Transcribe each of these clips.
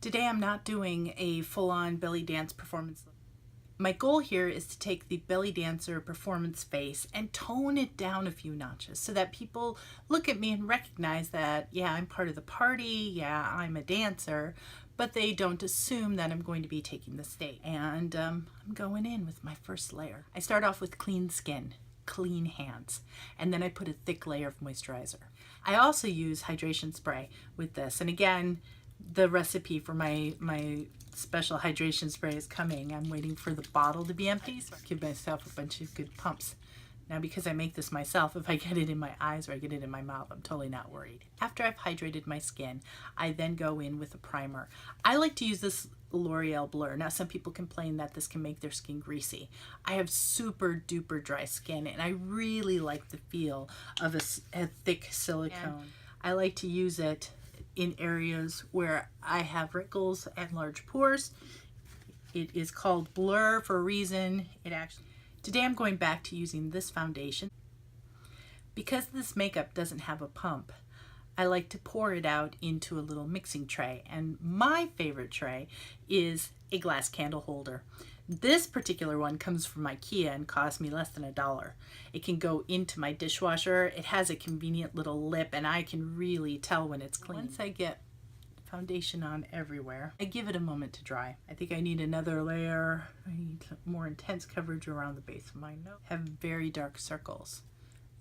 Today I'm not doing a full-on belly dance performance. My goal here is to take the belly dancer performance face and tone it down a few notches so that people look at me and recognize that, yeah, I'm part of the party, yeah, I'm a dancer, but they don't assume that I'm going to be taking the stage. And I'm going in with my first layer. I start off with clean skin, clean hands, and then I put a thick layer of moisturizer. I also use hydration spray with this, and again, the recipe for my special hydration spray is coming. I'm waiting for the bottle to be empty, so I give myself a bunch of good pumps. Now, because I make this myself, if I get it in my eyes or I get it in my mouth, I'm totally not worried. After I've hydrated my skin, I then go in with a primer. I like to use this L'Oreal Blur. Now, some people complain that this can make their skin greasy. I have super duper dry skin, and I really like the feel of a thick silicone. And I like to use it in areas where I have wrinkles and large pores. It is called Blur for a reason. Today I'm going back to using this foundation. Because this makeup doesn't have a pump, I like to pour it out into a little mixing tray, and my favorite tray is a glass candle holder. This particular one comes from IKEA and cost me less than $1. It can go into my dishwasher. It has a convenient little lip, and I can really tell when it's clean. Once I get foundation on everywhere, I give it a moment to dry. I think I need another layer. I need more intense coverage around the base of my nose. I have very dark circles,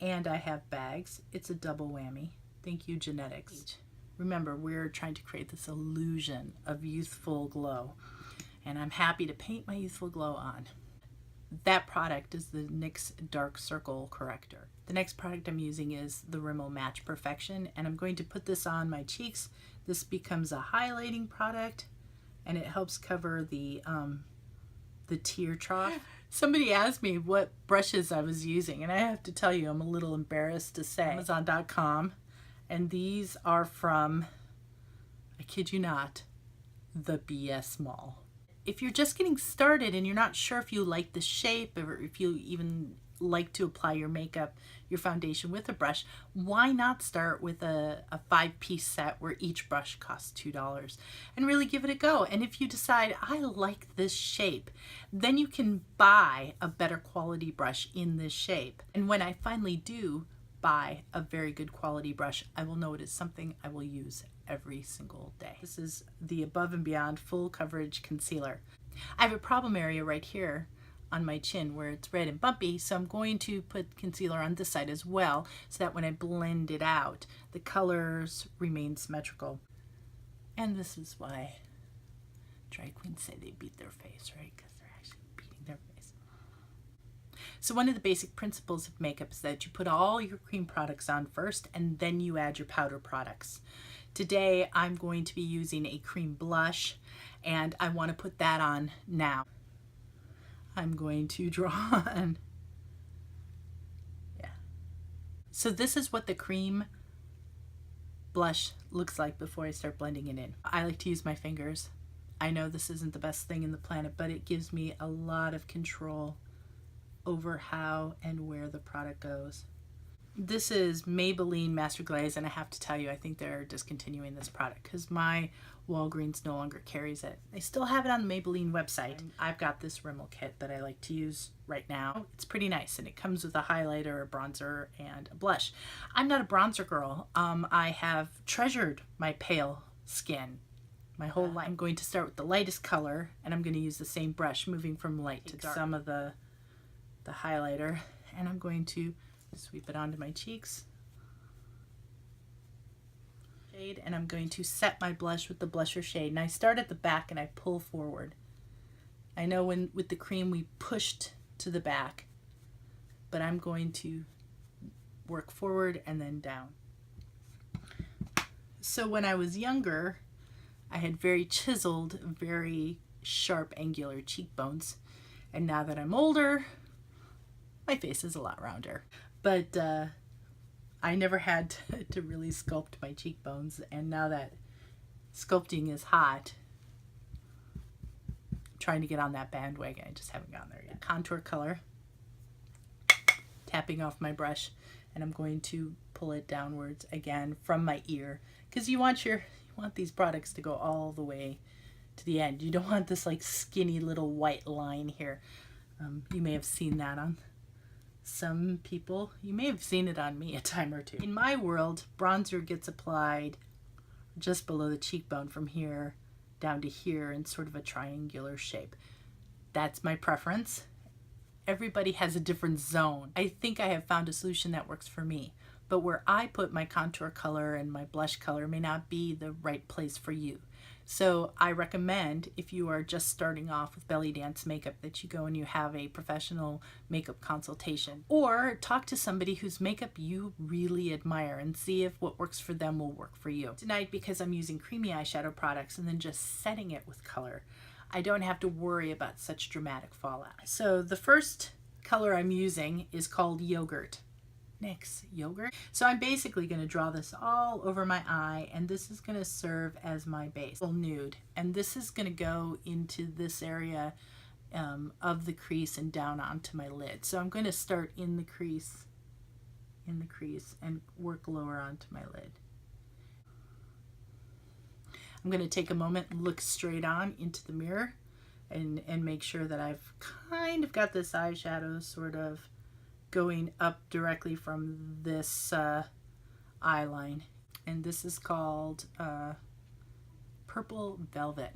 and I have bags. It's a double whammy. Thank you, genetics. Remember, we're trying to create this illusion of youthful glow, and I'm happy to paint my youthful glow on. That product is the NYX Dark Circle Corrector. The next product I'm using is the Rimmel Match Perfection, and I'm going to put this on my cheeks. This becomes a highlighting product, and it helps cover the tear trough. Somebody asked me what brushes I was using, and I have to tell you, I'm a little embarrassed to say, Amazon.com, and these are from, I kid you not, the BS Mall. If you're just getting started and you're not sure if you like the shape or if you even like to apply your makeup, your foundation with a brush, why not start with a 5-piece set where each brush costs $2 and really give it a go? And if you decide, I like this shape, then you can buy a better quality brush in this shape. And when I finally do buy a very good quality brush, I will know it is something I will use every single day. This is the Above and Beyond Full Coverage Concealer. I have a problem area right here on my chin where it's red and bumpy, so I'm going to put concealer on this side as well so that when I blend it out, the colors remain symmetrical. And this is why drag queens say they beat their face, right? Because they're actually beating their face. So one of the basic principles of makeup is that you put all your cream products on first and then you add your powder products. Today I'm going to be using a cream blush, and I want to put that on now. I'm going to draw on. Yeah. So this is what the cream blush looks like before I start blending it in. I like to use my fingers. I know this isn't the best thing in the planet, but it gives me a lot of control over how and where the product goes. This is Maybelline Master Glaze, and I have to tell you, I think they're discontinuing this product because my Walgreens no longer carries it. They still have it on the Maybelline website. I've got this Rimmel kit that I like to use right now. It's pretty nice, and it comes with a highlighter, a bronzer, and a blush. I'm not a bronzer girl. I have treasured my pale skin my whole life. I'm going to start with the lightest color, and I'm going to use the same brush, moving from light to dark. Some of the highlighter, and I'm going to sweep it onto my cheeks. And I'm going to set my blush with the blusher shade. And I start at the back and I pull forward. I know with the cream we pushed to the back, but I'm going to work forward and then down. So when I was younger, I had very chiseled, very sharp, angular cheekbones. And now that I'm older, my face is a lot rounder. But I never had to really sculpt my cheekbones, and now that sculpting is hot, I'm trying to get on that bandwagon. I just haven't gotten there yet. Contour color, tapping off my brush, and I'm going to pull it downwards again from my ear, because you want your want these products to go all the way to the end. You don't want this like skinny little white line here. You may have seen that on some people. You may have seen it on me a time or two. In my world, bronzer gets applied just below the cheekbone from here down to here in sort of a triangular shape. That's my preference. Everybody has a different zone. I think I have found a solution that works for me, but where I put my contour color and my blush color may not be the right place for you. So I recommend, if you are just starting off with belly dance makeup, that you go and you have a professional makeup consultation, or talk to somebody whose makeup you really admire and see if what works for them will work for you. Tonight, because I'm using creamy eyeshadow products and then just setting it with color, I don't have to worry about such dramatic fallout. So the first color I'm using is called Yogurt. NYX Yogurt. So I'm basically going to draw this all over my eye, and this is going to serve as my base. Nude. And this is going to go into this area of the crease and down onto my lid. So I'm going to start in the crease, and work lower onto my lid. I'm going to take a moment and look straight on into the mirror and make sure that I've kind of got this eyeshadow sort of going up directly from this eye line. And this is called Purple Velvet.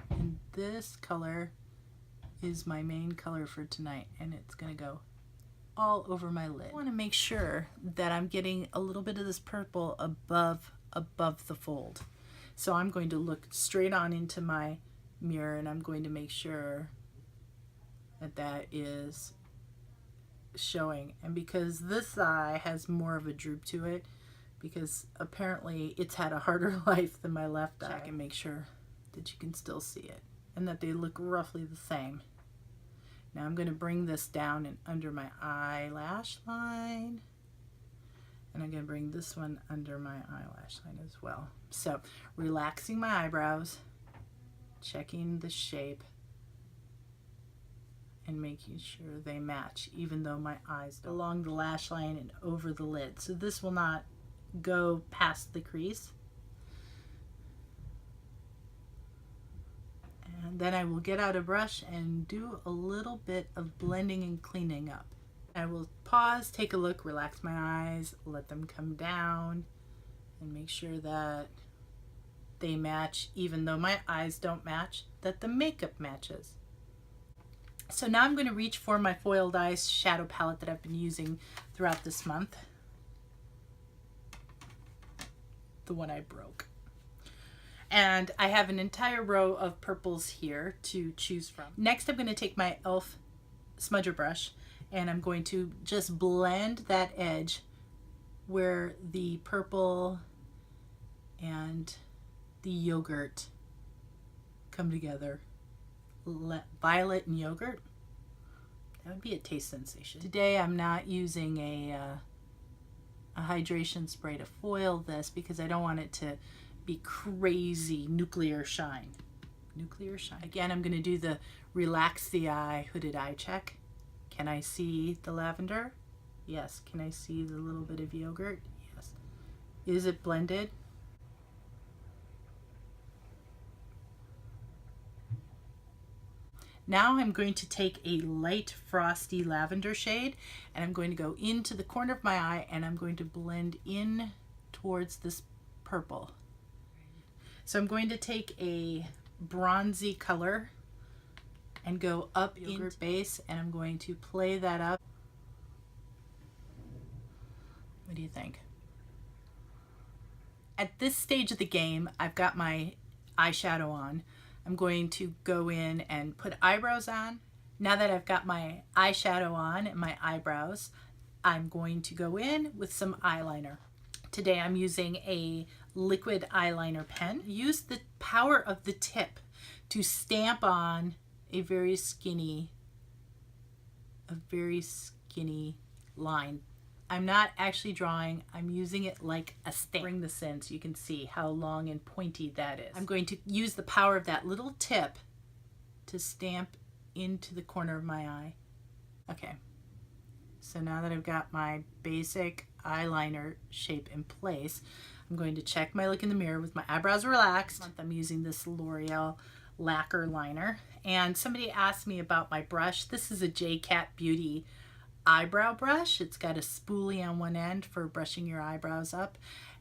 And this color is my main color for tonight, and it's going to go all over my lid. I want to make sure that I'm getting a little bit of this purple above the fold. So I'm going to look straight on into my mirror, and I'm going to make sure that that is showing. And because this eye has more of a droop to it, because apparently it's had a harder life than my left eye, check and make sure that you can still see it and that they look roughly the same. Now I'm going to bring this down and under my eyelash line, and I'm going to bring this one under my eyelash line as well. So relaxing my eyebrows, checking the shape, and making sure they match, even though my eyes don't. Along the lash line and over the lid. So this will not go past the crease. And then I will get out a brush and do a little bit of blending and cleaning up. I will pause, take a look, relax my eyes, let them come down, and make sure that they match, even though my eyes don't match, that the makeup matches. So now I'm going to reach for my foiled eyes shadow palette that I've been using throughout this month. The one I broke. And I have an entire row of purples here to choose from. Next, I'm going to take my e.l.f. smudger brush, and I'm going to just blend that edge where the purple and the yogurt come together. Violet and yogurt, that would be a taste sensation. Today I'm not using a hydration spray to foil this because I don't want it to be crazy nuclear shine. Again, I'm going to do the relax the eye hooded eye check. Can I see the lavender? Yes. Can I see the little bit of yogurt? Yes. Is it blended? Now I'm going to take a light frosty lavender shade, and I'm going to go into the corner of my eye, and I'm going to blend in towards this purple. So I'm going to take a bronzy color and go up yogurt base, and I'm going to play that up. What do you think? At this stage of the game, I've got my eyeshadow on. I'm going to go in and put eyebrows on. Now that I've got my eyeshadow on and my eyebrows, I'm going to go in with some eyeliner. Today I'm using a liquid eyeliner pen. Use the power of the tip to stamp on a very skinny line. I'm not actually drawing, I'm using it like a stamp. Bring this in so you can see how long and pointy that is. I'm going to use the power of that little tip to stamp into the corner of my eye. Okay, so now that I've got my basic eyeliner shape in place, I'm going to check my look in the mirror with my eyebrows relaxed. I'm using this L'Oreal Lacquer liner. And somebody asked me about my brush. This is a J-Cat Beauty eyebrow brush. It's got a spoolie on one end for brushing your eyebrows up.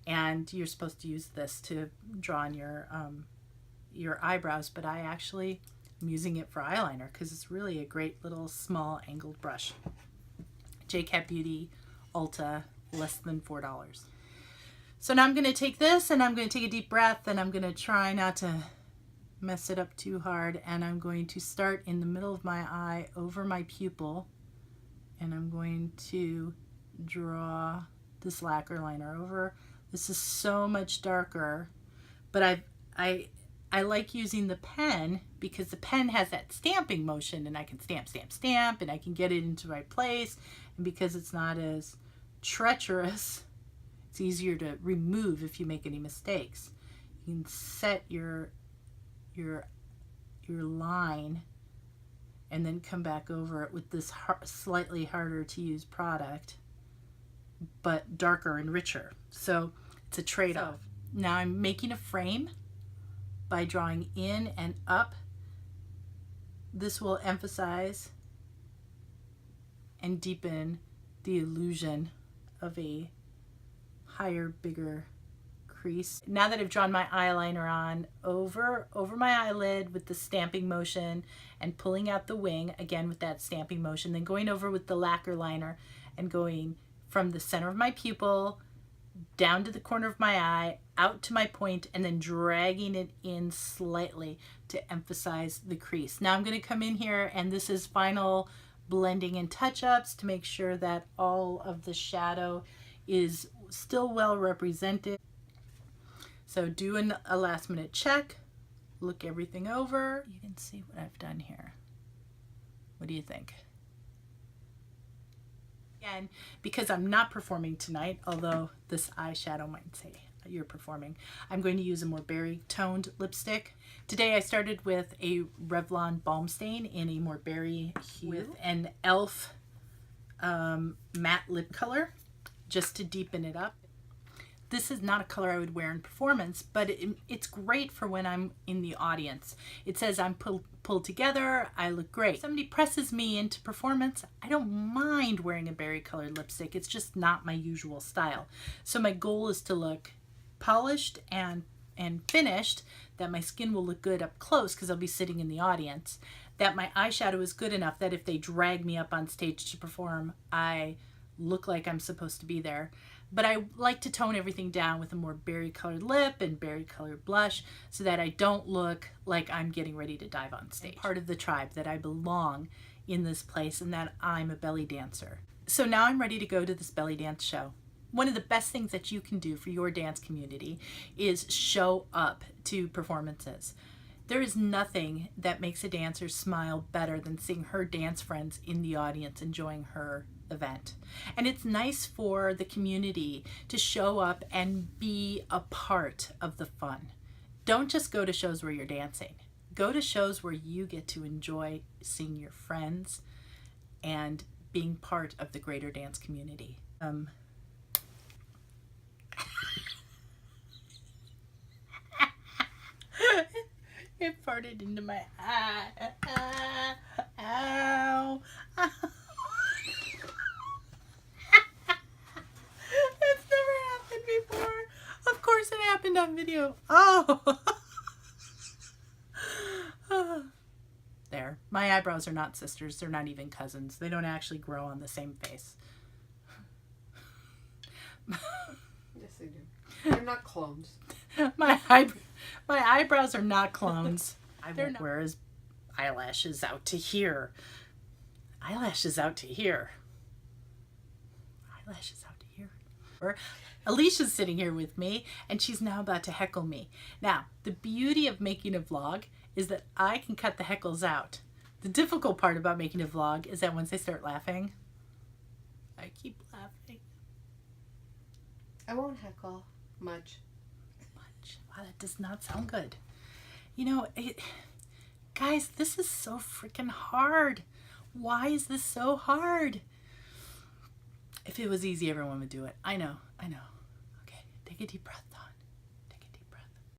And you're supposed to use this to draw on your eyebrows, but I actually am using it for eyeliner because it's really a great little small angled brush. J-Cat Beauty Ulta, less than $4. So now I'm going to take this and I'm going to take a deep breath and I'm going to try not to mess it up too hard, and I'm going to start in the middle of my eye over my pupil, and I'm going to draw this lacquer liner over. This is so much darker, but I like using the pen because the pen has that stamping motion, and I can stamp, stamp, stamp, and I can get it into right place. And because it's not as treacherous, it's easier to remove if you make any mistakes. You can set your line and then come back over it with this slightly harder to use product, but darker and richer. So it's a trade-off. Now I'm making a frame by drawing in and up. This will emphasize and deepen the illusion of a higher, bigger crease. Now that I've drawn my eyeliner on over my eyelid with the stamping motion and pulling out the wing, again with that stamping motion, then going over with the lacquer liner and going from the center of my pupil down to the corner of my eye, out to my point, and then dragging it in slightly to emphasize the crease. Now I'm going to come in here, and this is final blending and touch-ups to make sure that all of the shadow is still well represented. So do a last minute check, look everything over. You can see what I've done here. What do you think? Again, because I'm not performing tonight, although this eyeshadow might say you're performing, I'm going to use a more berry toned lipstick. Today I started with a Revlon Balm Stain in a more berry hue with an e.l.f. matte lip color just to deepen it up. This is not a color I would wear in performance, but it's great for when I'm in the audience. It says I'm pulled together, I look great. If somebody presses me into performance, I don't mind wearing a berry colored lipstick. It's just not my usual style. So my goal is to look polished and finished, that my skin will look good up close because I'll be sitting in the audience, that my eyeshadow is good enough that if they drag me up on stage to perform, I look like I'm supposed to be there. But I like to tone everything down with a more berry colored lip and berry colored blush so that I don't look like I'm getting ready to dive on stage. I'm part of the tribe, that I belong in this place and that I'm a belly dancer. So now I'm ready to go to this belly dance show. One of the best things that you can do for your dance community is show up to performances. There is nothing that makes a dancer smile better than seeing her dance friends in the audience enjoying her event. And it's nice for the community to show up and be a part of the fun. Don't just go to shows where you're dancing. Go to shows where you get to enjoy seeing your friends and being part of the greater dance community. It farted into my eye. Ow. That's never happened before. Of course it happened on video. Oh. There. My eyebrows are not sisters. They're not even cousins. They don't actually grow on the same face. Yes, they do. They're not clones. My eyebrows are not clones. They're not. Whereas eyelashes out to here. Eyelashes out to here. Eyelashes out to here. Alicia's sitting here with me, and she's now about to heckle me. Now, the beauty of making a vlog is that I can cut the heckles out. The difficult part about making a vlog is that once I start laughing, I keep laughing. I won't heckle much. Wow, that does not sound good. You know, guys, this is so freaking hard. Why is this so hard? If it was easy, everyone would do it. I know. Okay, Take a deep breath, Dawn.